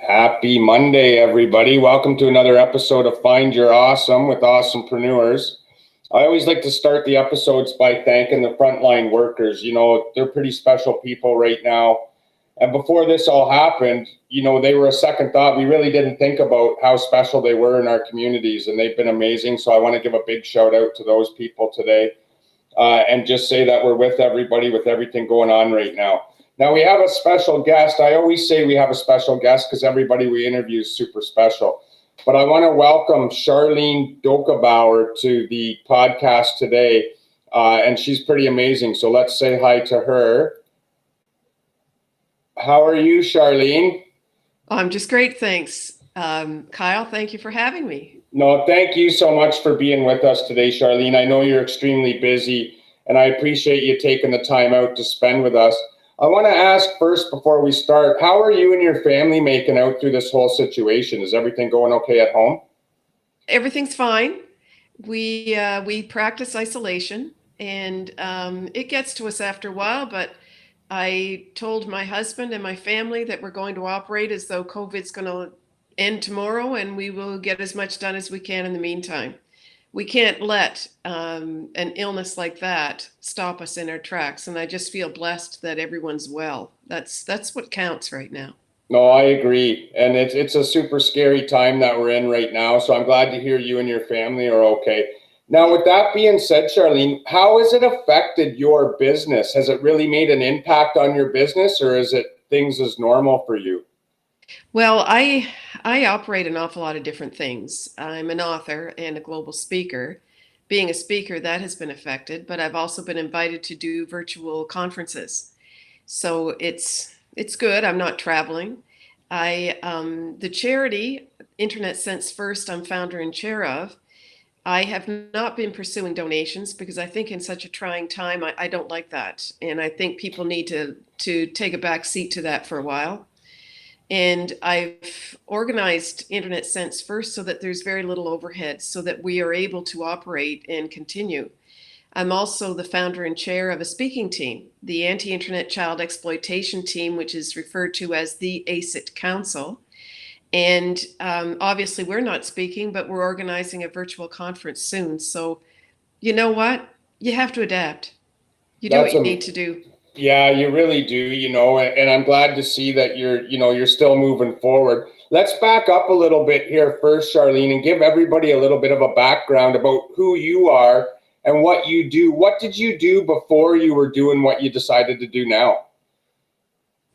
Happy Monday, everybody. Welcome to another episode of Find Your Awesome with Awesomepreneurs. I always like to start the episodes by thanking the frontline workers. They're pretty special people right now. And before this all happened, they were a second thought. We really didn't think about how special they were in our communities, and they've been amazing. So I want to give a big shout out to those people today and just say that we're with everybody with everything going on right now. Now, we have a special guest. I always say we have a special guest because everybody we interview is super special. But I want to welcome Charlene Doak-Gebauer to the podcast today, and she's pretty amazing. So let's say hi to her. How are you, Charlene? I'm just great, thanks. Kyle, thank you for having me. No, thank you so much for being with us today, Charlene. I know you're extremely busy, and I appreciate you taking the time out to spend with us. I want to ask first, before we start, how are you and your family making out through this whole situation? Is everything going okay at home? Everything's fine. We practice isolation, and it gets to us after a while. But I told my husband and my family that we're going to operate as though COVID's going to end tomorrow, and we will get as much done as we can in the meantime. We can't let an illness like that stop us in our tracks, and I just feel blessed that everyone's well. That's what counts right now. No, I agree. And it's a super scary time that we're in right now. So I'm glad to hear you and your family are okay. Now, with that being said, Charlene, how has it affected your business? Has it really made an impact on your business, or is it things as normal for you? Well, I operate an awful lot of different things. I'm an author and a global speaker. Being a speaker, that has been affected, but I've also been invited to do virtual conferences. So it's good. I'm not traveling. I the charity Internet Sense First, I'm founder and chair of. I have not been pursuing donations because I think in such a trying time, I don't like that, and I think people need to take a back seat to that for a while. And I've organized Internet Sense First so that there's very little overhead so that we are able to operate and continue. I'm also the founder and chair of a speaking team, the Anti-Internet Child Exploitation Team, which is referred to as the ACIT Council. And obviously we're not speaking, but we're organizing a virtual conference soon. So you know what? You have to adapt. You do That's what you a need to do. Yeah, you really do, and I'm glad to see that you're still moving forward. Let's back up a little bit here first, Charlene, and give everybody a little bit of a background about who you are and what you do. What did you do before you were doing what you decided to do now?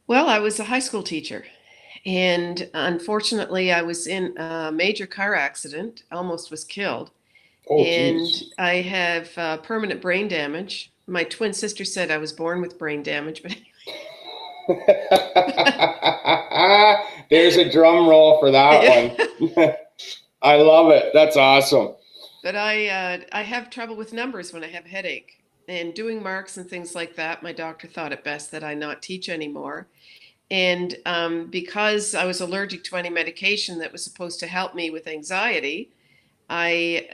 Well, I was a high school teacher. And unfortunately, I was in a major car accident, almost was killed. Oh, And geez. I have permanent brain damage. My twin sister said I was born with brain damage, but There's a drum roll for that yeah. one. I love it. That's awesome. But I have trouble with numbers when I have a headache. And doing marks and things like that, my doctor thought it best that I not teach anymore. And because I was allergic to any medication that was supposed to help me with anxiety, I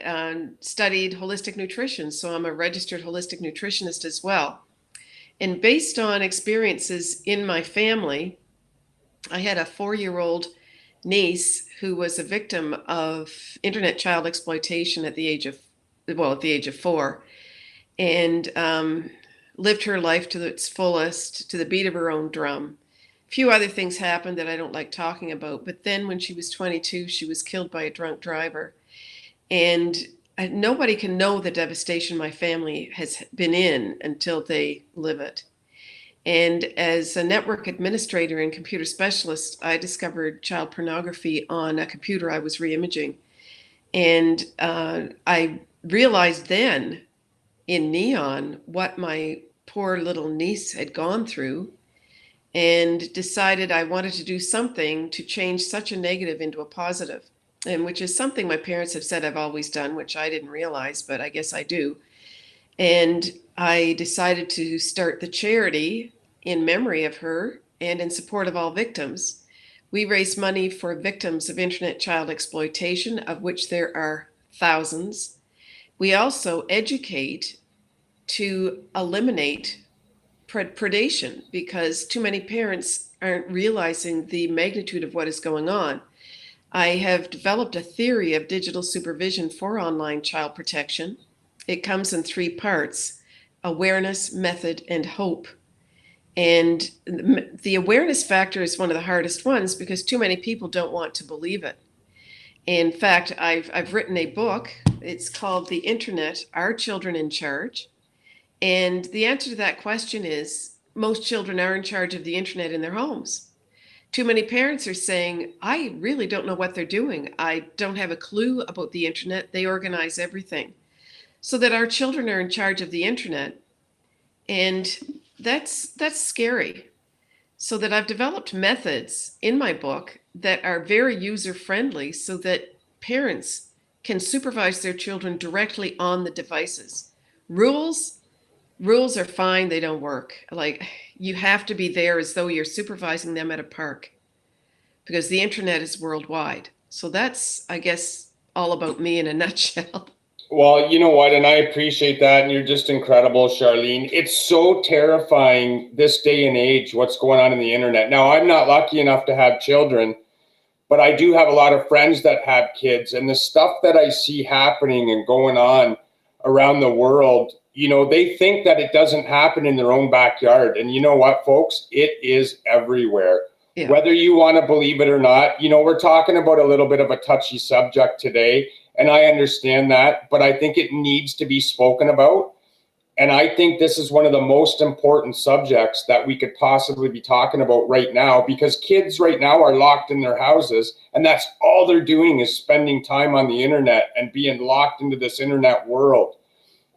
studied holistic nutrition. So I'm a registered holistic nutritionist as well. And based on experiences in my family, I had a 4-year-old niece who was a victim of internet child exploitation at the age of, well, at the age of 4, and lived her life to its fullest, to the beat of her own drum. A few other things happened that I don't like talking about, but then when she was 22, she was killed by a drunk driver. And nobody can know the devastation my family has been in until they live it. And as a network administrator and computer specialist, I discovered child pornography on a computer I was reimaging. And I realized then in Neon what my poor little niece had gone through, and decided I wanted to do something to change such a negative into a positive, and which is something my parents have said I've always done, which I didn't realize, but I guess I do. And I decided to start the charity in memory of her and in support of all victims. We raise money for victims of internet child exploitation, of which there are thousands. We also educate to eliminate predation because too many parents aren't realizing the magnitude of what is going on. I have developed a theory of digital supervision for online child protection. It comes in three parts: awareness, method, and hope. And the awareness factor is one of the hardest ones because too many people don't want to believe it. In fact, I've written a book. It's called The Internet, Are Children in Charge? And the answer to that question is most children are in charge of the internet in their homes. Too many parents are saying, I really don't know what they're doing. I don't have a clue about the internet. They organize everything. So that our children are in charge of the internet. And that's scary. So that I've developed methods in my book that are very user friendly so that parents can supervise their children directly on the devices. Rules Rules are fine, they don't work. Like, you have to be there as though you're supervising them at a park because the internet is worldwide. So that's, I guess, all about me in a nutshell. Well, you know what? And I appreciate that. And you're just incredible, Charlene. It's so terrifying this day and age, what's going on in the internet. Now, I'm not lucky enough to have children, but I do have a lot of friends that have kids. And the stuff that I see happening and going on around the world, they think that it doesn't happen in their own backyard. And you know what, folks? It is everywhere. Yeah. Whether you want to believe it or not, we're talking about a little bit of a touchy subject today. And I understand that, but I think it needs to be spoken about. And I think this is one of the most important subjects that we could possibly be talking about right now, because kids right now are locked in their houses, and that's all they're doing is spending time on the internet and being locked into this internet world.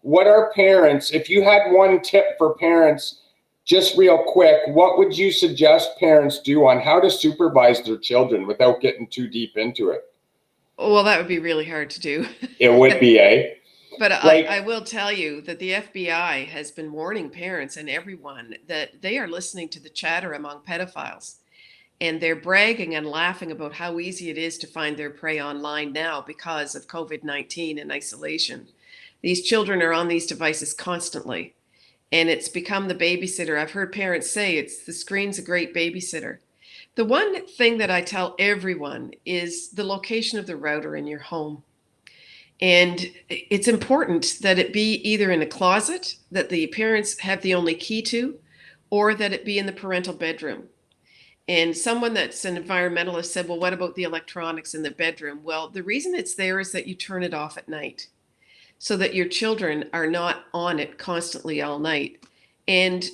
What are parents, if you had one tip for parents, just real quick, what would you suggest parents do on how to supervise their children without getting too deep into it? Well, that would be really hard to do. It would be, eh? But Like, I will tell you that the FBI has been warning parents and everyone that they are listening to the chatter among pedophiles. And they're bragging and laughing about how easy it is to find their prey online now because of COVID-19 and isolation. These children are on these devices constantly, and it's become the babysitter. I've heard parents say the screen's a great babysitter. The one thing that I tell everyone is the location of the router in your home. And it's important that it be either in a closet that the parents have the only key to, or that it be in the parental bedroom. And someone that's an environmentalist said, well, what about the electronics in the bedroom? Well, the reason it's there is that you turn it off at night so that your children are not on it constantly all night. And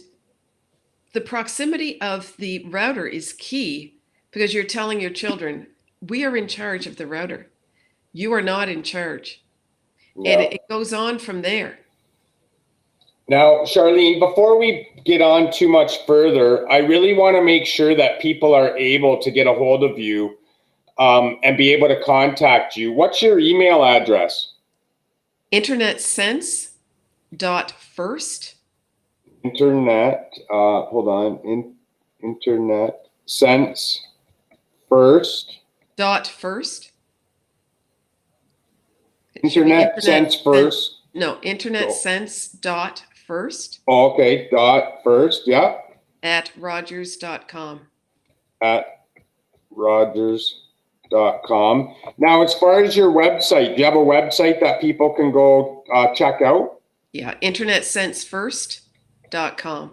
the proximity of the router is key because you're telling your children, we are in charge of the router. You are not in charge. yeah. And it goes on from there. Now, Charlene, before we get on too much further, I really want to make sure that people are able to get a hold of you and be able to contact you. What's your email address? Internetsense.first. Internet sense first. First. Internet sense first. No, internetsense.first. Oh, okay, first, yeah. At Rogers.com. At Rogers.com. Now, as far as your website, do you have a website that people can go check out? Yeah, internetsensefirst.com.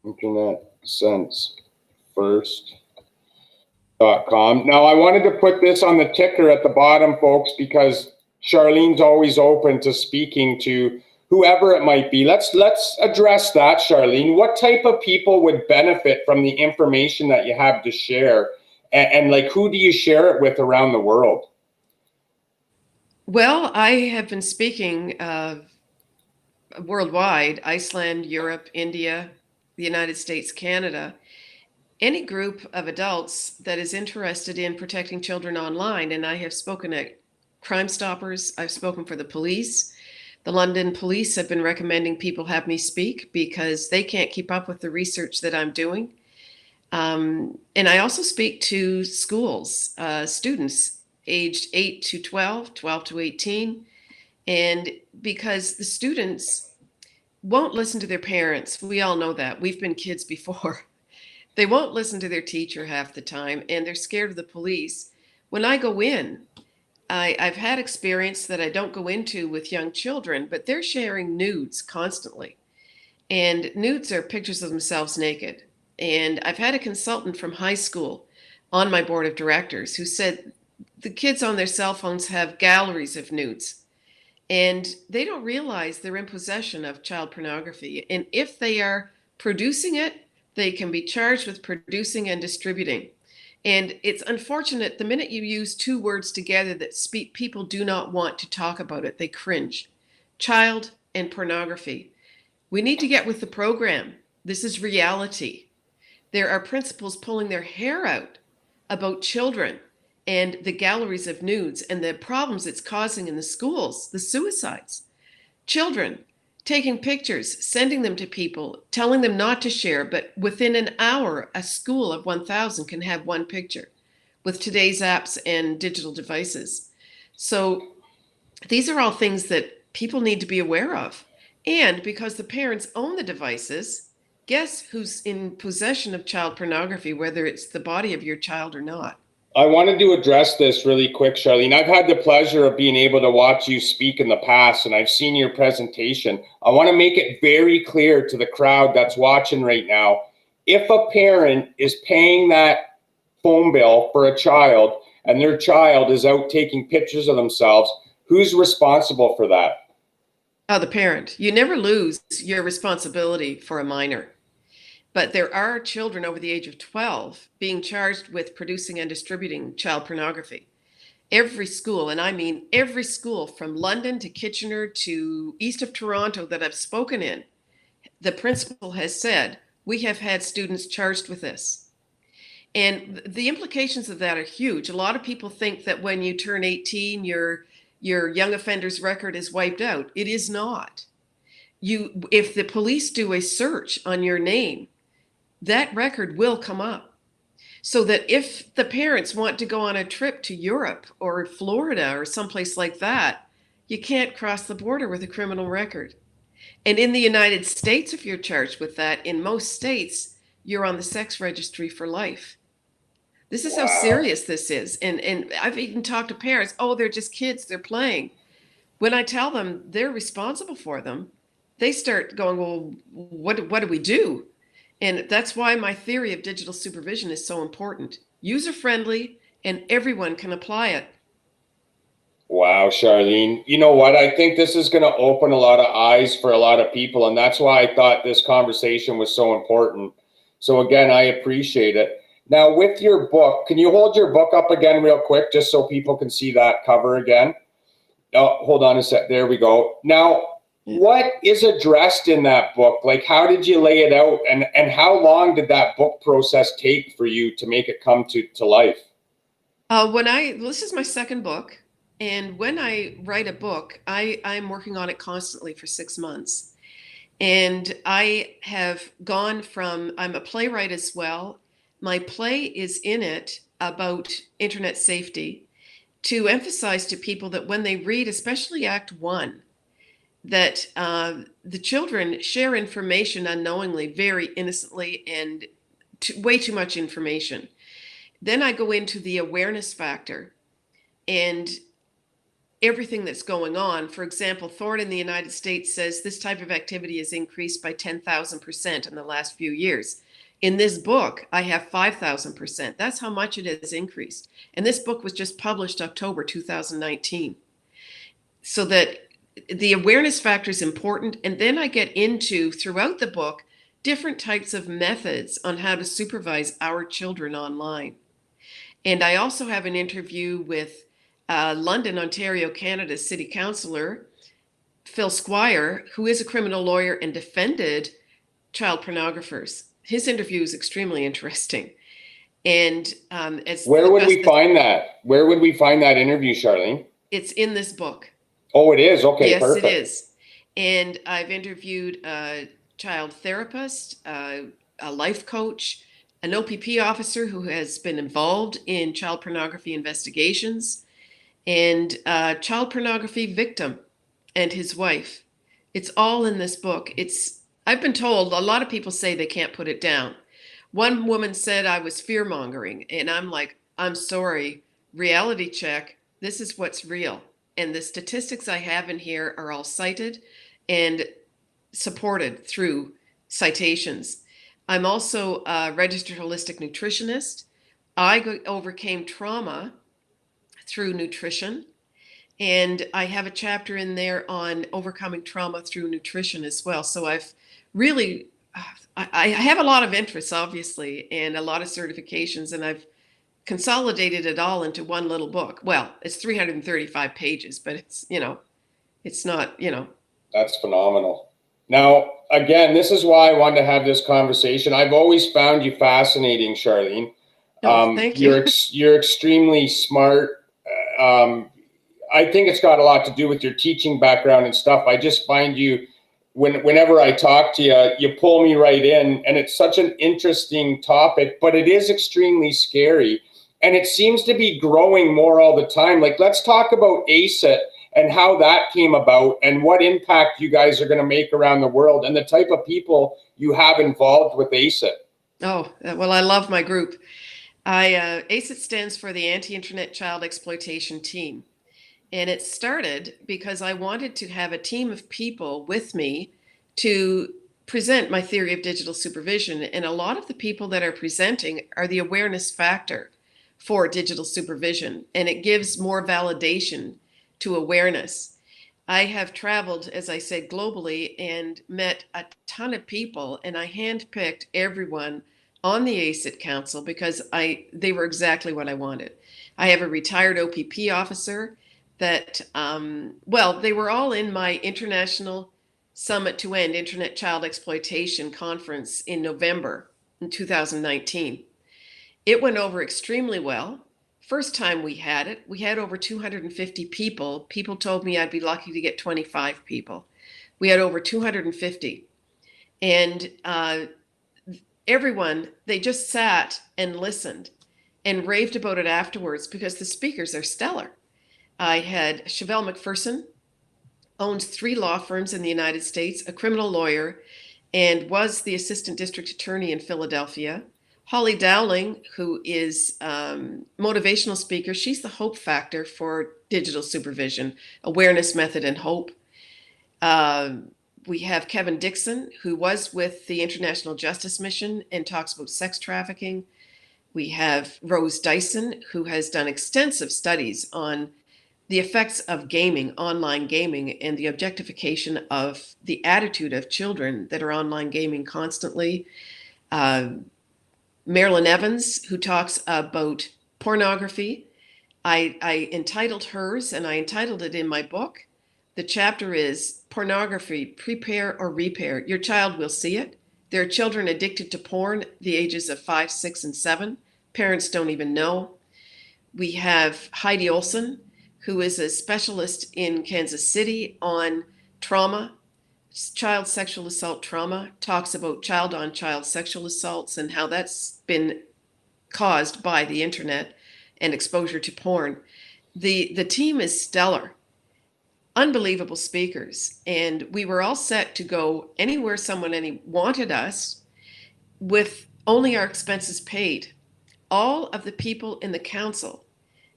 Internetsensefirst.com. Now, I wanted to put this on the ticker at the bottom, folks, because Charlene's always open to speaking to whoever it might be. Let's address that, Charlene. What type of people would benefit from the information that you have to share? And like, who do you share it with around the world? Well, I have been speaking worldwide: Iceland, Europe, India, the United States, Canada. Any group of adults that is interested in protecting children online. And I have spoken at Crime Stoppers. I've spoken for the police. The London police have been recommending people have me speak because they can't keep up with the research that I'm doing. And I also speak to schools, students aged 8 to 12, 12 to 18. And because the students won't listen to their parents, we all know that. We've been kids before. They won't listen to their teacher half the time, and they're scared of the police. When I go in, I've had experience that I don't go into with young children, but they're sharing nudes constantly. And nudes are pictures of themselves naked. And I've had a consultant from high school on my board of directors who said the kids on their cell phones have galleries of nudes. And they don't realize they're in possession of child pornography. And if they are producing it, they can be charged with producing and distributing. And it's unfortunate the minute you use two words together that people do not want to talk about it, they cringe. Child and pornography. We need to get with the program. This is reality. There are principals pulling their hair out about children and the galleries of nudes and the problems it's causing in the schools, the suicides. Children taking pictures, sending them to people, telling them not to share, but within an hour, a school of 1,000 can have one picture with today's apps and digital devices. So these are all things that people need to be aware of. And because the parents own the devices, guess who's in possession of child pornography, whether it's the body of your child or not? I wanted to address this really quick, Charlene. I've had the pleasure of being able to watch you speak in the past, and I've seen your presentation. I want to make it very clear to the crowd that's watching right now. If a parent is paying that phone bill for a child and their child is out taking pictures of themselves, who's responsible for that? Oh, the parent. You never lose your responsibility for a minor. But there are children over the age of 12 being charged with producing and distributing child pornography. Every school, and I mean every school from London to Kitchener to east of Toronto that I've spoken in, the principal has said, we have had students charged with this. And the implications of that are huge. A lot of people think that when you turn 18, your young offender's record is wiped out. It is not. If the police do a search on your name, that record will come up. So that if the parents want to go on a trip to Europe or Florida or someplace like that, you can't cross the border with a criminal record. And in the United States, if you're charged with that, in most states, you're on the sex registry for life. This is how serious this is. And I've even talked to parents, oh, they're just kids, they're playing. When I tell them they're responsible for them, they start going, well, what do we do? And that's why my theory of digital supervision is so important. User-friendly, and everyone can apply it. Wow, Charlene. You know what? I think this is going to open a lot of eyes for a lot of people. And that's why I thought this conversation was so important. So again, I appreciate it. Now, with your book, can you hold your book up again real quick, just so people can see that cover again? Oh, hold on a sec. There we go. Now, what is addressed in that book? Like, how did you lay it out? And how long did that book process take for you to make it come to life? This is my second book. And when I write a book, I'm working on it constantly for 6 months. And I have gone from, I'm a playwright as well. My play is in it about internet safety to emphasize to people that when they read, especially Act 1, that the children share information unknowingly, very innocently, and way too much information. Then I go into the awareness factor and everything that's going on. For example, Thorne in the United States says this type of activity has increased by 10,000% in the last few years. In this book, I have 5,000%. That's how much it has increased. And this book was just published October 2019. So that the awareness factor is important. And then I get into, throughout the book, different types of methods on how to supervise our children online. And I also have an interview with London, Ontario, Canada City Councillor Phil Squire, who is a criminal lawyer and defended child pornographers. His interview is extremely interesting. And where would we find that? Where would we find that interview, Charlene? It's in this book. Oh, it is? Okay, yes, perfect. It is. And I've interviewed a child therapist, a life coach, an OPP officer who has been involved in child pornography investigations, and a child pornography victim and his wife. It's all in this book. I've been told, a lot of people say they can't put it down. One woman said I was fear mongering, and I'm like, I'm sorry, reality check. This is what's real. And the statistics I have in here are all cited and supported through citations. I'm also a registered holistic nutritionist. I overcame trauma through nutrition. And I have a chapter in there on overcoming trauma through nutrition as well. So I've really, I have a lot of interests, obviously, and a lot of certifications, and I've consolidated it all into one little book. Well, it's 335 pages, but it's not, That's phenomenal. Now, again, this is why I wanted to have this conversation. I've always found you fascinating, Charlene. Oh, thank you. You're extremely smart. Um, I think it's got a lot to do with your teaching background and stuff. I just find you, whenever I talk to you, you pull me right in, and it's such an interesting topic, but it is extremely scary, and it seems to be growing more all the time. Like, let's talk about ACET and how that came about and what impact you guys are going to make around the world and the type of people you have involved with ACET. Oh, well, I love my group. ACET stands for the Anti-Internet Child Exploitation Team. And it started because I wanted to have a team of people with me to present my theory of digital supervision. And a lot of the people that are presenting are the awareness factor for digital supervision. And it gives more validation to awareness. I have traveled, as I said, globally and met a ton of people, and I handpicked everyone on the ACET Council because they were exactly what I wanted. I have a retired OPP officer that, they were all in my International Summit to End Internet Child Exploitation Conference in November in 2019. It went over extremely well. First time we had it, we had over 250 people. People told me I'd be lucky to get 25 people. We had over 250. And everyone, they just sat and listened and raved about it afterwards because the speakers are stellar. I had Chevelle McPherson, owns 3 law firms in the United States, a criminal lawyer, and was the assistant district attorney in Philadelphia. Holly Dowling, who is motivational speaker, she's the hope factor for digital supervision, awareness, method, and hope. We have Kevin Dixon, who was with the International Justice Mission and talks about sex trafficking. We have Rose Dyson, who has done extensive studies on the effects of gaming, online gaming, and the objectification of the attitude of children that are online gaming constantly. Marilyn Evans, who talks about pornography. I entitled hers, and I entitled it in my book. The chapter is Pornography, Prepare or Repair. Your child will see it. There are children addicted to porn the ages of 5, 6, and 7. Parents don't even know. We have Heidi Olson, who is a specialist in Kansas City on trauma, child sexual assault trauma, talks about child-on-child sexual assaults and how that's been caused by the internet and exposure to porn. The team is stellar, unbelievable speakers, and we were all set to go anywhere someone wanted us with only our expenses paid. All of the people in the council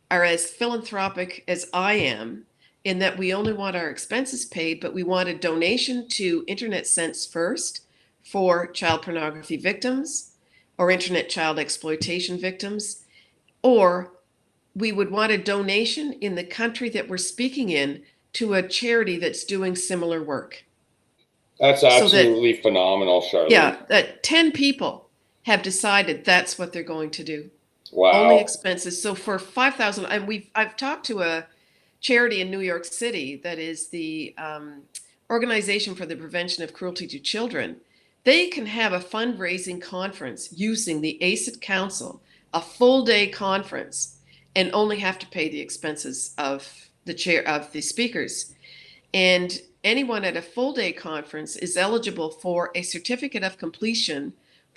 are as philanthropic as I am, in that we only want our expenses paid, but we want a donation to Internet Sense First for child pornography victims or internet child exploitation victims, or we would want a donation in the country that we're speaking in to a charity that's doing similar work. That's absolutely phenomenal, Charlene. Yeah, that 10 people have decided that's what they're going to do. Wow. Only expenses. So for 5,000, and I've talked to a charity in New York City that is the Organization for the Prevention of Cruelty to Children. They can have a fundraising conference using the ACET Council, a full day conference, and only have to pay the expenses of the speakers. And anyone at a full day conference is eligible for a certificate of completion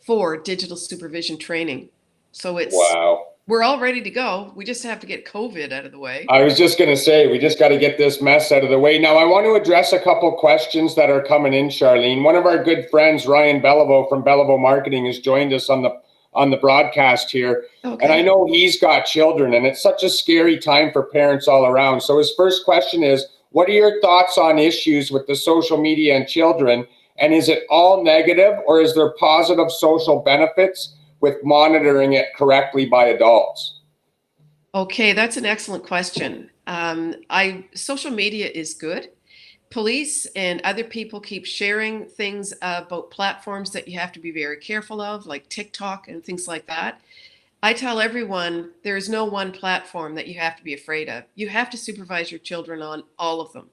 for digital supervision training. So we're all ready to go. We just have to get COVID out of the way. I was just going to say, we just got to get this mess out of the way. Now, I want to address a couple questions that are coming in, Charlene. One of our good friends, Ryan Beliveau from Beliveau Marketing, has joined us on on the broadcast here. Okay. And I know he's got children, and it's such a scary time for parents all around. So his first question is, what are your thoughts on issues with the social media and children? And is it all negative, or is there positive social benefits with monitoring it correctly by adults? Okay, that's an excellent question. Social media is good. Police and other people keep sharing things about platforms that you have to be very careful of, like TikTok and things like that. I tell everyone there is no one platform that you have to be afraid of. You have to supervise your children on all of them,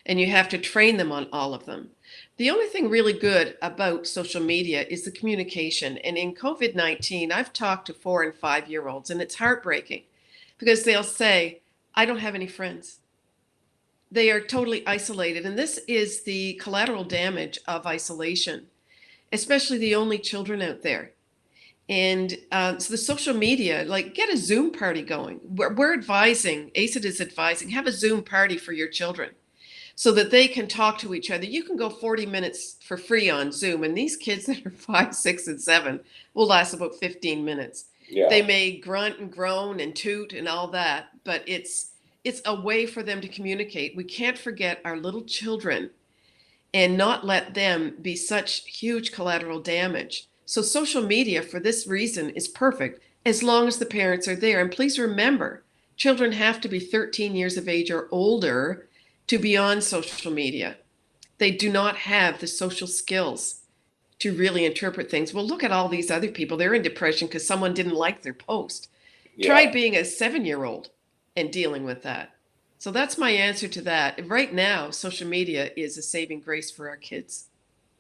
and you have to train them on all of them. The only thing really good about social media is the communication. And in COVID-19, I've talked to 4 and 5 year olds, and it's heartbreaking because they'll say, I don't have any friends. They are totally isolated. And this is the collateral damage of isolation, especially the only children out there. And so the social media, like get a Zoom party going. We're advising, ACID is advising, have a Zoom party for your children so that they can talk to each other. You can go 40 minutes for free on Zoom. And these kids that are 5, 6, and 7 will last about 15 minutes. Yeah. They may grunt and groan and toot and all that, but it's a way for them to communicate. We can't forget our little children and not let them be such huge collateral damage. So social media for this reason is perfect as long as the parents are there. And please remember, children have to be 13 years of age or older to be on social media. They do not have the social skills to really interpret things. Well, look at all these other people. They're in depression because someone didn't like their post. Yeah. Try being a 7-year-old and dealing with that. So that's my answer to that. Right now, social media is a saving grace for our kids.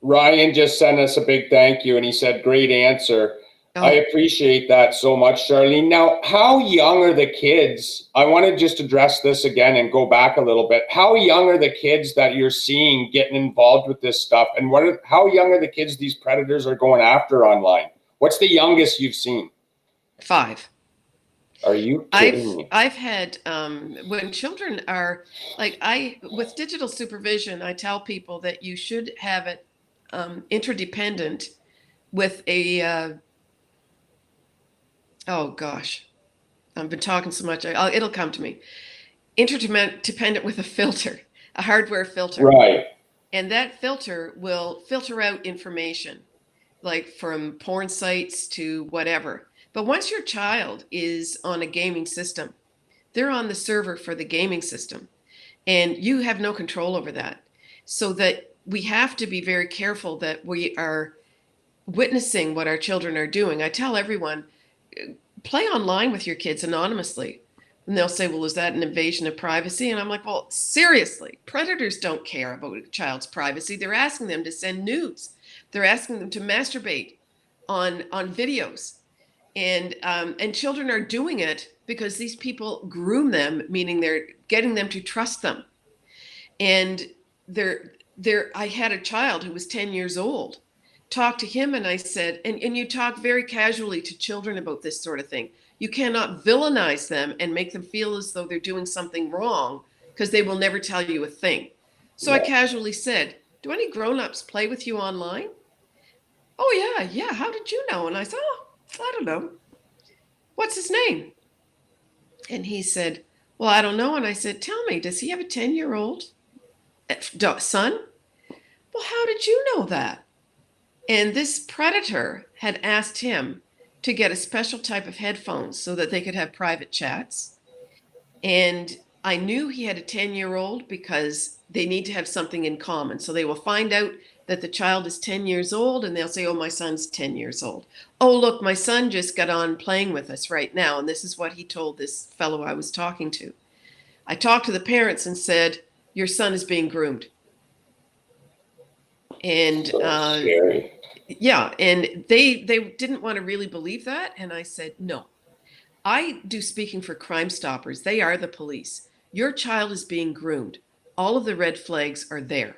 Ryan just sent us a big thank you, and he said, great answer. Oh. I appreciate that so much, Charlene. Now, how young are the kids? I want to just address this again and go back a little bit. How young are the kids that you're seeing getting involved with this stuff? And how young are the kids these predators are going after online? What's the youngest you've seen? 5. Are you kidding me? I've had, when children are, with digital supervision, I tell people that you should have it interdependent with a, oh gosh, I've been talking so much, it'll come to me. Interdependent with a filter, a hardware filter. Right. And that filter will filter out information, like from porn sites to whatever. But once your child is on a gaming system, they're on the server for the gaming system, and you have no control over that. So that we have to be very careful that we are witnessing what our children are doing. I tell everyone, play online with your kids anonymously. And they'll say, well, is that an invasion of privacy? And I'm like, well, seriously, predators don't care about a child's privacy. They're asking them to send nudes. They're asking them to masturbate on videos. And children are doing it because these people groom them, meaning they're getting them to trust them. And I had a child who was 10 years old, talked to him, and I said, and you talk very casually to children about this sort of thing. You cannot villainize them and make them feel as though they're doing something wrong, because they will never tell you a thing. So I casually said, do any grown-ups play with you online? Oh, yeah. How did you know? And I said, oh, I don't know. What's his name? And he said, well, I don't know. And I said, tell me, does he have a 10-year-old son? Well, how did you know that? And this predator had asked him to get a special type of headphones so that they could have private chats. And I knew he had a 10-year-old because they need to have something in common. So they will find out that the child is 10 years old, and they'll say, oh, my son's 10 years old. Oh, look, my son just got on playing with us right now. And this is what he told this fellow I was talking to. I talked to the parents and said, your son is being groomed. And scary. Yeah, and they didn't want to really believe that. And I said, no, I do speaking for Crime Stoppers. They are the police. Your child is being groomed. All of the red flags are there.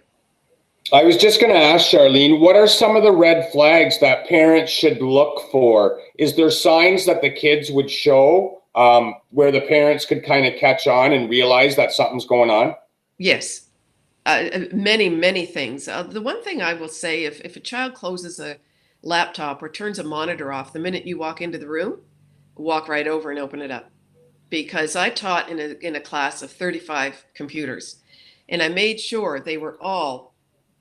I was just going to ask Charlene, what are some of the red flags that parents should look for? Is there signs that the kids would show where the parents could kind of catch on and realize that something's going on? Yes. Many things. The one thing I will say, if a child closes laptop or turns a monitor off the minute you walk into the room, walk right over and open it up. Because I taught in a class of 35 computers, and I made sure they were all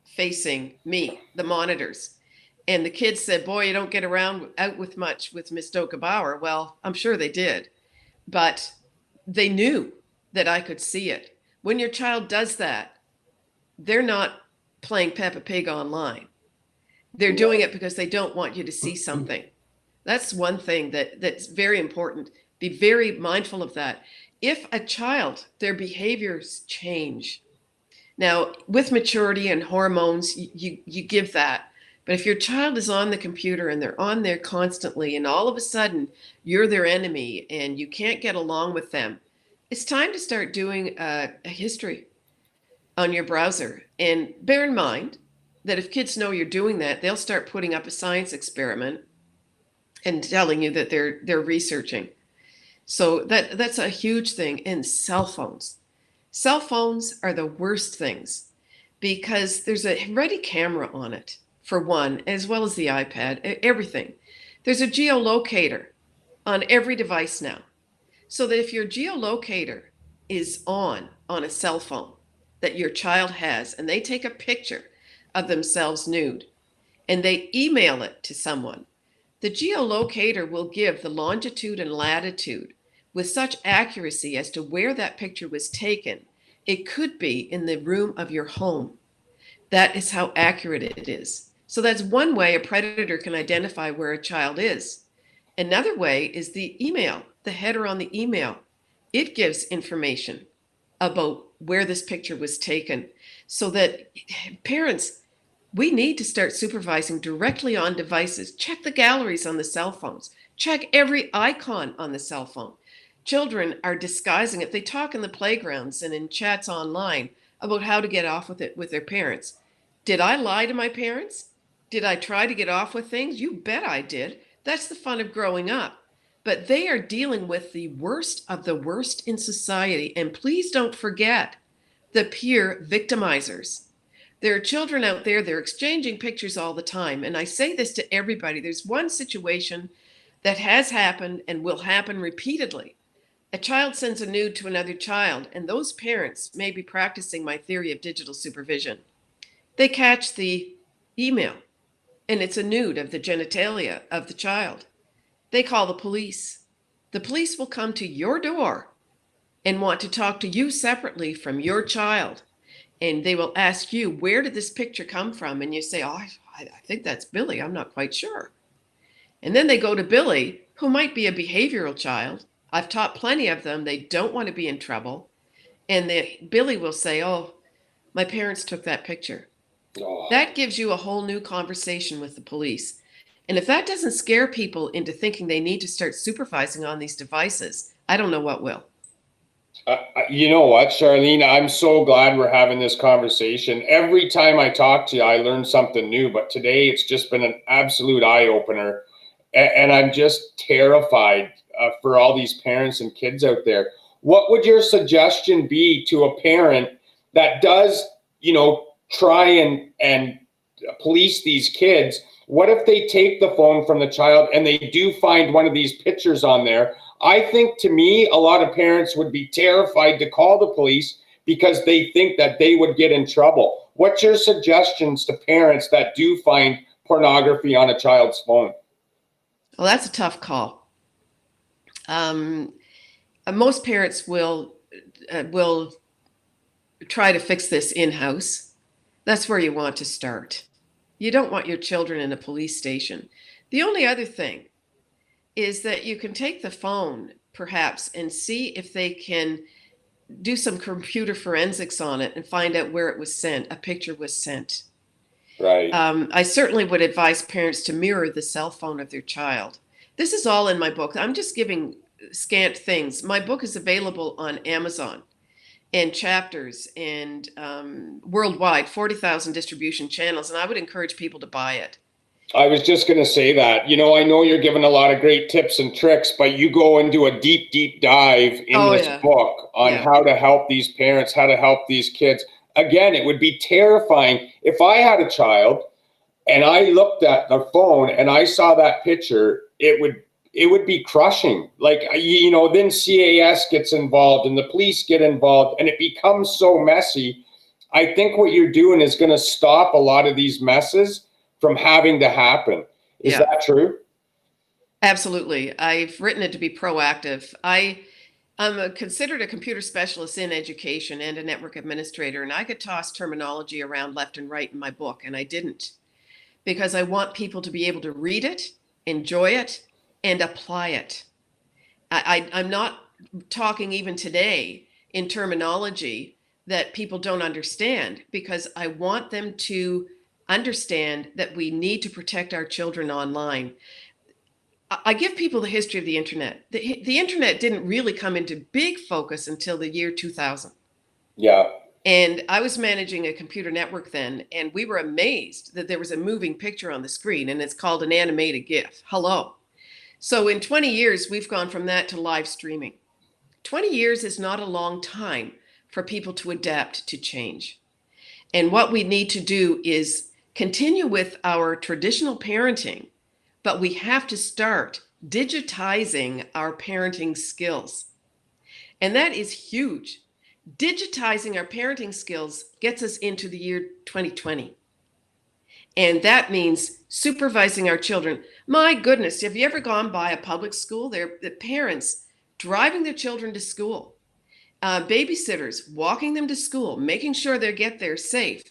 facing me, the monitors. And the kids said, "Boy, you don't get around out with much with Miss Doak-Gebauer." Well, I'm sure they did, but they knew that I could see it. When your child does that, they're not playing Peppa Pig online. They're doing it because they don't want you to see something. That's one thing that's very important. Be very mindful of that. If a child, their behaviors change. Now, with maturity and hormones, you give that. But if your child is on the computer and they're on there constantly, and all of a sudden you're their enemy and you can't get along with them, it's time to start doing a history on your browser. And bear in mind that if kids know you're doing that, they'll start putting up a science experiment and telling you that they're researching. So that's a huge thing. And cell phones. Cell phones are the worst things because there's a ready camera on it, for one, as well as the iPad, everything. There's a geolocator on every device now. So that if your geolocator is on a cell phone that your child has, and they take a picture of themselves nude and they email it to someone, the geolocator will give the longitude and latitude with such accuracy as to where that picture was taken. It could be in the room of your home. That is how accurate it is. So that's one way a predator can identify where a child is. Another way is the email, the header on the email. It gives information about where this picture was taken, so that parents, we need to start supervising directly on devices. Check the galleries on the cell phones. Check every icon on the cell phone. Children are disguising it. They talk in the playgrounds and in chats online about how to get off with it with their parents. Did I lie to my parents? Did I try to get off with things? You bet I did. That's the fun of growing up. But they are dealing with the worst of the worst in society. And please don't forget the peer victimizers. There are children out there, they're exchanging pictures all the time. And I say this to everybody. There's one situation that has happened and will happen repeatedly. A child sends a nude to another child, and those parents may be practicing my theory of digital supervision. They catch the email, and it's a nude of the genitalia of the child. They call the police. The police will come to your door and want to talk to you separately from your child. And they will ask you, where did this picture come from? And you say, oh, I think that's Billy. I'm not quite sure. And then they go to Billy, who might be a behavioral child. I've taught plenty of them. They don't want to be in trouble. And Billy will say, oh, my parents took that picture. Oh. That gives you a whole new conversation with the police. And if that doesn't scare people into thinking they need to start supervising on these devices, I don't know what will. You know what, Charlene? I'm so glad we're having this conversation. Every time I talk to you, I learn something new. But today, it's just been an absolute eye-opener. And I'm just terrified for all these parents and kids out there. What would your suggestion be to a parent that does, try and police these kids? What if they take the phone from the child and they do find one of these pictures on there? I think, to me, a lot of parents would be terrified to call the police because they think that they would get in trouble. What's your suggestions to parents that do find pornography on a child's phone? Well, that's a tough call. Most parents will try to fix this in-house. That's where you want to start. You don't want your children in a police station. The only other thing is that you can take the phone, perhaps, and see if they can do some computer forensics on it and find out where it was sent, a picture was sent. Right. I certainly would advise parents to mirror the cell phone of their child. This is all in my book. I'm just giving scant things. My book is available on Amazon and Chapters and worldwide, 40,000 distribution channels, and I would encourage people to buy it. I was just going to say that. I know you're giving a lot of great tips and tricks, but you go into a deep, deep dive in this book on how to help these parents, how to help these kids. Again, it would be terrifying if I had a child And I looked at the phone and I saw that picture. It would be crushing. Like, then CAS gets involved and the police get involved and it becomes so messy. I think what you're doing is going to stop a lot of these messes from having to happen. Is Yeah, that true? absolutely. I've written it to be proactive. I'm considered a computer specialist in education and a network administrator, and I could toss terminology around left and right in my book, and I didn't, because I want people to be able to read it, enjoy it, and apply it. I'm not talking even today in terminology that people don't understand, because I want them to understand that we need to protect our children online. I give people the history of the internet. The internet didn't really come into big focus until the year 2000. Yeah. And I was managing a computer network then, and we were amazed that there was a moving picture on the screen, and it's called an animated GIF. Hello. So in 20 years, we've gone from that to live streaming. 20 years is not a long time for people to adapt to change. And what we need to do is continue with our traditional parenting, but we have to start digitizing our parenting skills. And that is huge. Digitizing our parenting skills gets us into the year 2020. And that means supervising our children. My goodness, have you ever gone by a public school? The parents driving their children to school, babysitters walking them to school, making sure they get there safe.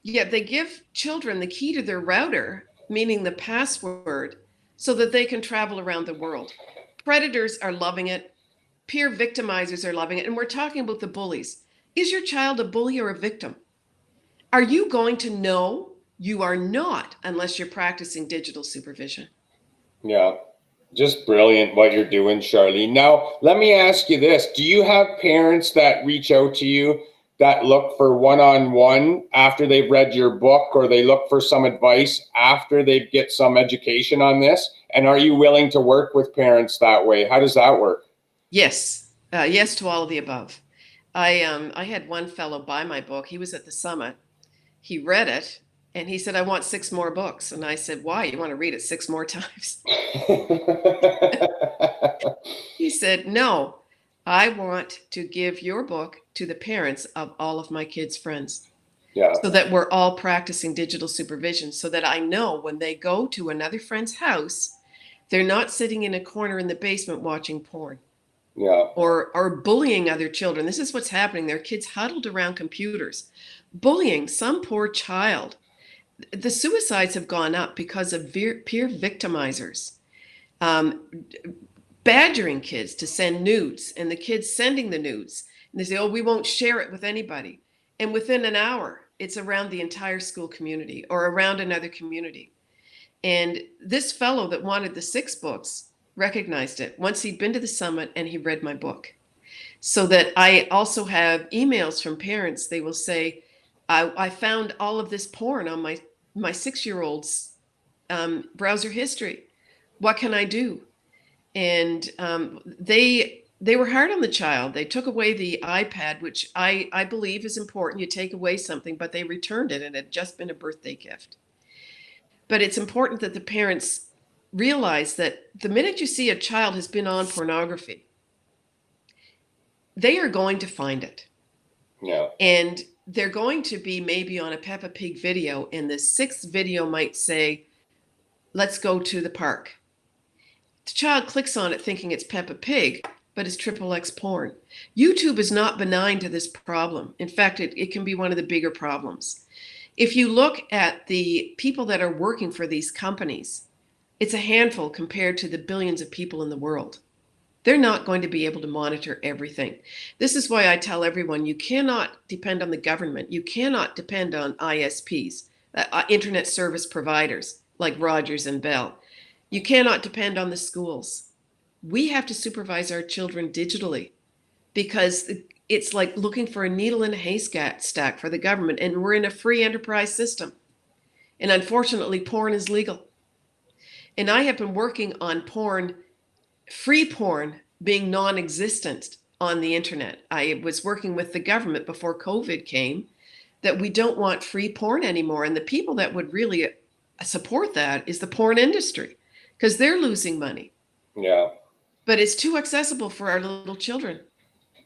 Yet they give children the key to their router, meaning the password, so that they can travel around the world. Predators are loving it. Peer victimizers are loving it. And we're talking about the bullies. Is your child a bully or a victim? Are you going to know? You are not, unless you're practicing digital supervision. Yeah. Just brilliant what you're doing, Charlene. Now, let me ask you this. Do you have parents that reach out to you that look for one-on-one after they've read your book, or they look for some advice after they get some education on this? And are you willing to work with parents that way? How does that work? Yes, yes to all of the above. I had one fellow buy my book. He was at the summit. He read it and he said, "I want 6 more books." And I said, "Why? You want to read it 6 more times?" He said, "No, I want to give your book to the parents of all of my kids' friends, Yeah. so that we're all practicing digital supervision, so that I know when they go to another friend's house, they're not sitting in a corner in the basement watching porn." Yeah. Or bullying other children. This is what's happening. There are kids huddled around computers, bullying some poor child. The suicides have gone up because of peer victimizers, um, badgering kids to send nudes, and the kids sending the nudes. And they say, "Oh, we won't share it with anybody." And within an hour, it's around the entire school community or around another community. And this fellow that wanted the 6 books recognized it once he'd been to the summit and he read my book. So that I also have emails from parents. They will say, I found all of this porn on my 6-year-old's browser history. What can I do?" And they were hard on the child. They took away the iPad, which I believe is important. You take away something, but they returned it, and it had just been a birthday gift. But it's important that the parents realize that the minute you see a child has been on pornography, they are going to find it. Yeah. And they're going to be maybe on a Peppa Pig video, and the 6th video might say, "Let's go to the park." The child clicks on it thinking it's Peppa Pig, but it's XXX porn. YouTube is not benign to this problem. In fact, it can be one of the bigger problems. If you look at the people that are working for these companies, it's a handful compared to the billions of people in the world. They're not going to be able to monitor everything. This is why I tell everyone, you cannot depend on the government. You cannot depend on ISPs, internet service providers like Rogers and Bell. You cannot depend on the schools. We have to supervise our children digitally, because it's like looking for a needle in a haystack for the government, and we're in a free enterprise system. And unfortunately, porn is legal. And I have been working on free porn being non-existent on the internet. I was working with the government before COVID came, that we don't want free porn anymore. And the people that would really support that is the porn industry, because they're losing money. Yeah. But it's too accessible for our little children.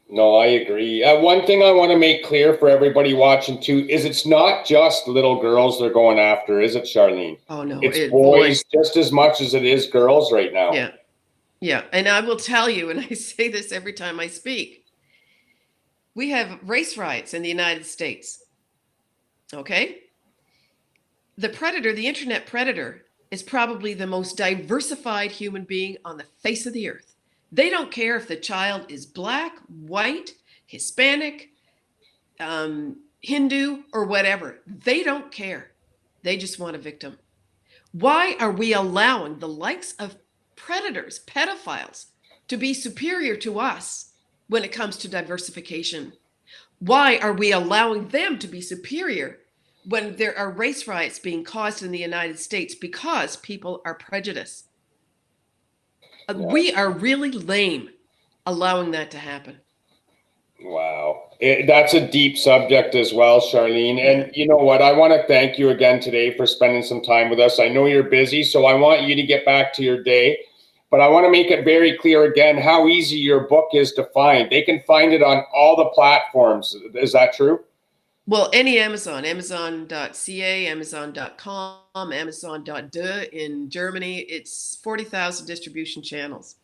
No, I agree. One thing I want to make clear for everybody watching too is it's not just little girls they're going after, is it, Charlene? Oh no, It's boys just as much as it is girls right now. Yeah. Yeah. And I will tell you, and I say this every time I speak, we have race riots in the United States. Okay? The predator, the internet predator, is probably the most diversified human being on the face of the earth. They don't care if the child is black, white, Hispanic, Hindu, or whatever. They don't care. They just want a victim. Why are we allowing the likes of predators, pedophiles, to be superior to us when it comes to diversification? Why are we allowing them to be superior when there are race riots being caused in the United States because people are prejudiced? Yeah. We are really lame allowing that to happen. Wow. That's a deep subject as well, Charlene. And you know what? I want to thank you again today for spending some time with us. I know you're busy, so I want you to get back to your day. But I want to make it very clear again how easy your book is to find. They can find it on all the platforms. Is that true? Well, any Amazon, amazon.ca, amazon.com, amazon.de in Germany. It's 40,000 distribution channels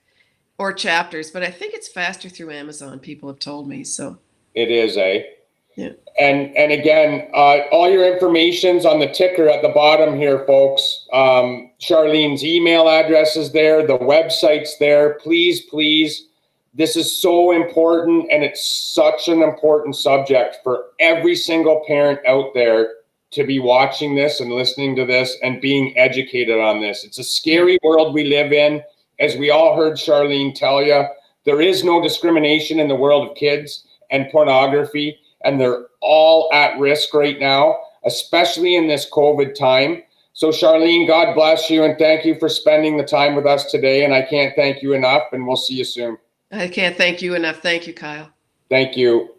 or chapters, but I think it's faster through Amazon, people have told me. So it is, eh? Yeah. And again, all your information's on the ticker at the bottom here, folks. Charlene's email address is there. The website's there. Please, please. This is so important, and it's such an important subject for every single parent out there to be watching this and listening to this and being educated on this. It's a scary world we live in. As we all heard Charlene tell you, there is no discrimination in the world of kids and pornography, and they're all at risk right now, especially in this COVID time. So Charlene, God bless you, and thank you for spending the time with us today. And I can't thank you enough, and we'll see you soon. I can't thank you enough. Thank you, Kyle. Thank you.